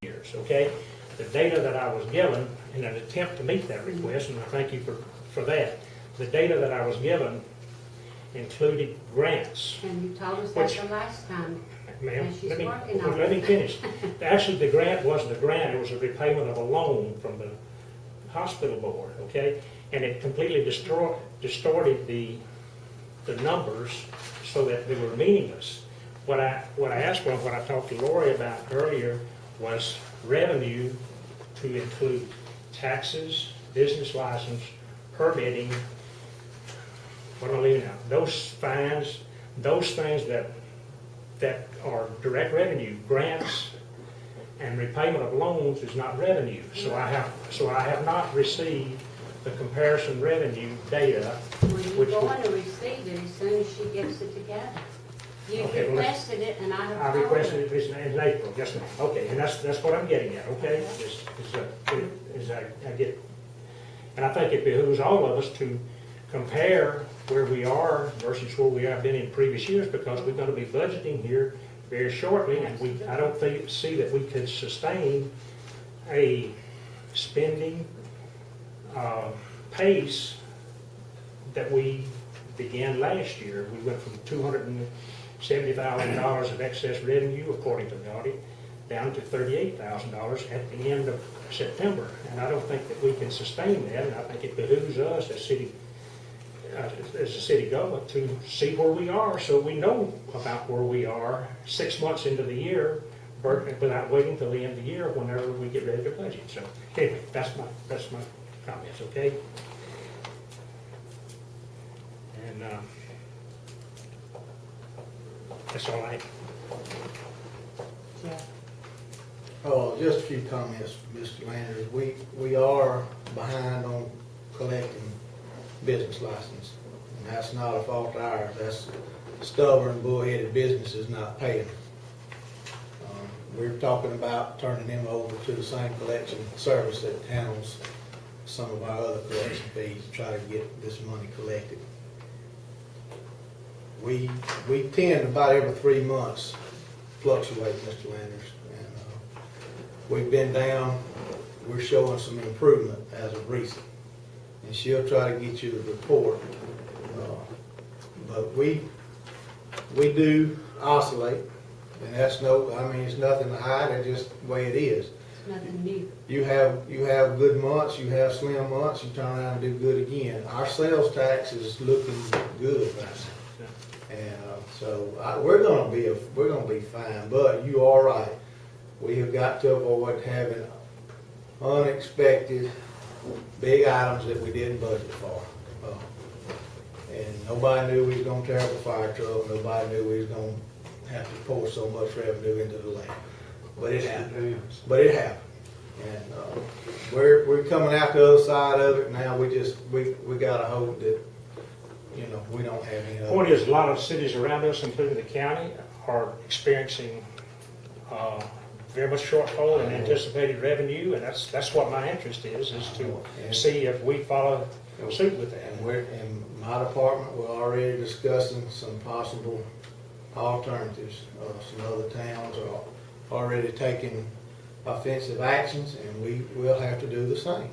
years, okay? The data that I was given in an attempt to meet that request, and I thank you for that, the data that I was given included grants. And you told us that Which- the last time. Ma'am, And she's let me, working on let me it. finish. Actually, the grant wasn't a grant, it was a repayment of a loan from the hospital board, okay? And it completely distorted the numbers so that they were meaningless. What I asked for, what I talked to Lori about earlier, was revenue to include taxes, business license, permitting, what am I leaving out? Those fines, those things that are direct revenue. Grants and repayment of loans is not revenue. So I have not received the comparison revenue data. Well, Which you're would- going to receive it as soon as she gets it together. You Okay, well, requested it, and I I have told requested her. it in April, yes ma'am. Okay, and that's what I'm getting at, okay? Is I get, and I think it behooves all of us to compare where we are versus where we have been in previous years, because we're gonna be budgeting here very shortly, and I don't see that we could sustain a spending pace that we began last year. We went from $270,000 of excess revenue, according to the audit, down to $38,000 at the end of September. And I don't think that we can sustain that, and I think it behooves us as a city government to see where we are, so we know about where we are 6 months into the year, without waiting till the end of the year whenever we get ready to budget. So anyway, that's my comments, okay? And that's all I have. Yeah. Oh, just a few comments, Mr. Landers. We are behind on collecting business license. And that's not a fault of ours. That's stubborn, bullheaded businesses not paying. We're talking about turning them over to the same collection service that handles some of our other collection fees to try to get this money collected. We tend about every 3 months fluctuate, Mr. Landers. And we've been down, we're showing some improvement as of recent. And she'll try to get you the report. But we do oscillate, and that's it's nothing to hide, it's just the way it is. It's nothing new. You have good months, you have slim months, you turn around and do good again. Our sales tax is looking good right now. And so we're gonna be fine, but you are right. We have got to avoid having unexpected big items that we didn't budget for. And nobody knew we was gonna tear up a fire truck, nobody knew we was gonna have to pour so much revenue into the land. But it happened. And we're coming out the other side of it now. We gotta hope that, we don't have any other. Point is, a lot of cities around us, including the county, are experiencing very much shortfall in anticipated revenue, and that's what my interest is to see if we follow suit with that. And in my department, we're already discussing some possible alternatives. Some other towns are already taking offensive actions, and we will have to do the same.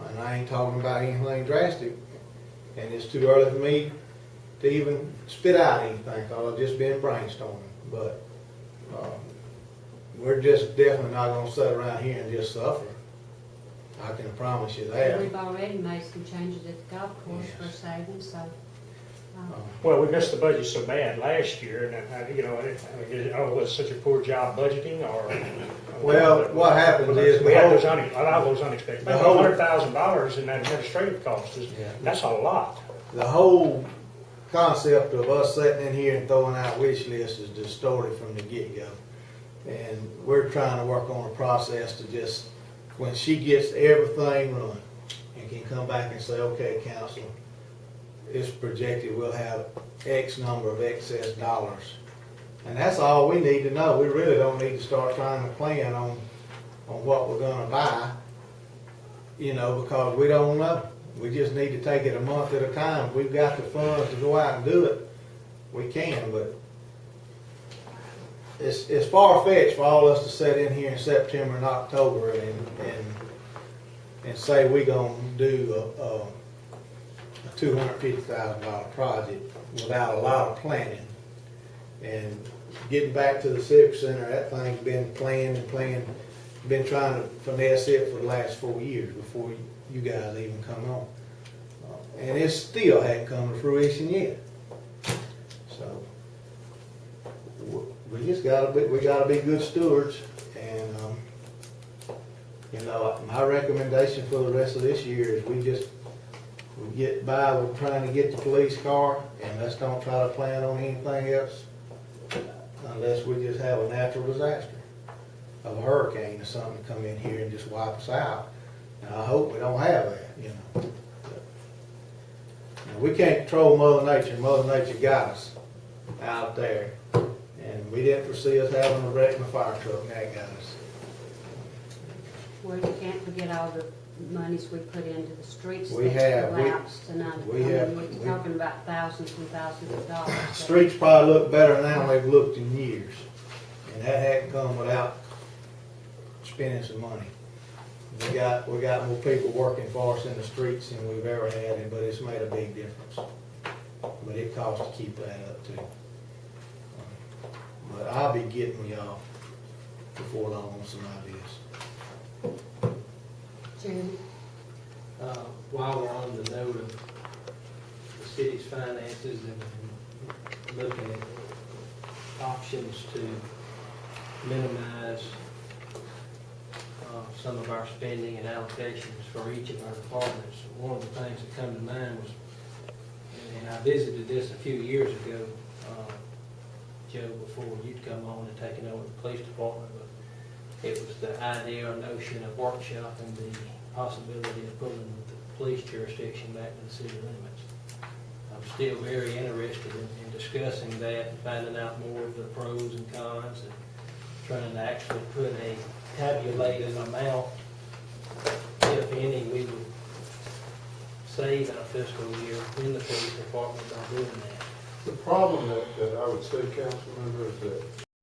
And I ain't talking about anything drastic, and it's too early for me to even spit out anything, because I've just been brainstorming. But we're just definitely not gonna sit around here and just suffer. I can promise you that. We've already made some changes at the golf course for savings, so. Well, we missed the budget so bad last year, and it was such a poor job budgeting, or. Well, what happens is We had a lot of those unexpected, the whole- $100,000 in that administrative cost, that's a lot. The whole concept of us sitting in here and throwing out wish lists is distorted from the get-go. And we're trying to work on a process to just, when she gets everything run, and can come back and say, okay, council, it's projected we'll have X number of excess dollars. And that's all we need to know. We really don't need to start trying to plan on what we're gonna buy, because we don't know. We just need to take it a month at a time. If we've got the funds to go out and do it, we can, but it's far-fetched for all of us to sit in here in September and October and say we gonna do a $250,000 project without a lot of planning. And getting back to the Civic Center, that thing's been planned and planned, been trying to finesse it for the last 4 years before you guys even come on. And it still hadn't come to fruition yet. So, we just gotta be good stewards. And, you know, my recommendation for the rest of this year is we get by with trying to get the police car, and let's don't try to plan on anything else unless we just have a natural disaster of a hurricane or something to come in here and just wipe us out. And I hope we don't have that, you know. Now, we can't control Mother Nature. Mother Nature got us out there, and we didn't foresee us having a wreck in a fire truck, and that got us. Well, you can't forget all the monies we put into the streets We that have. collapsed tonight. We have. We're talking about thousands and thousands of dollars. Streets probably look better now than they've looked in years, and that hadn't come without spending some money. We got more people working for us in the streets than we've ever had, but it's made a big difference. But it costs to keep that up too. But I'll be getting with y'all before long on some ideas. Jeremy? While we're on the note of the city's finances and looking at options to minimize some of our spending and allocations for each of our departments, one of the things that come to mind was, and I visited this a few years ago, Joe, before you'd come on and taken over the police department, but it was the idea or notion of workshopping the possibility of pulling the police jurisdiction back to the city limits. I'm still very interested in discussing that and finding out more of the pros and cons and trying to actually put a tabulated amount, if any, we would save in a fiscal year in the police department by doing that. The problem that I would say, Councilmember, is that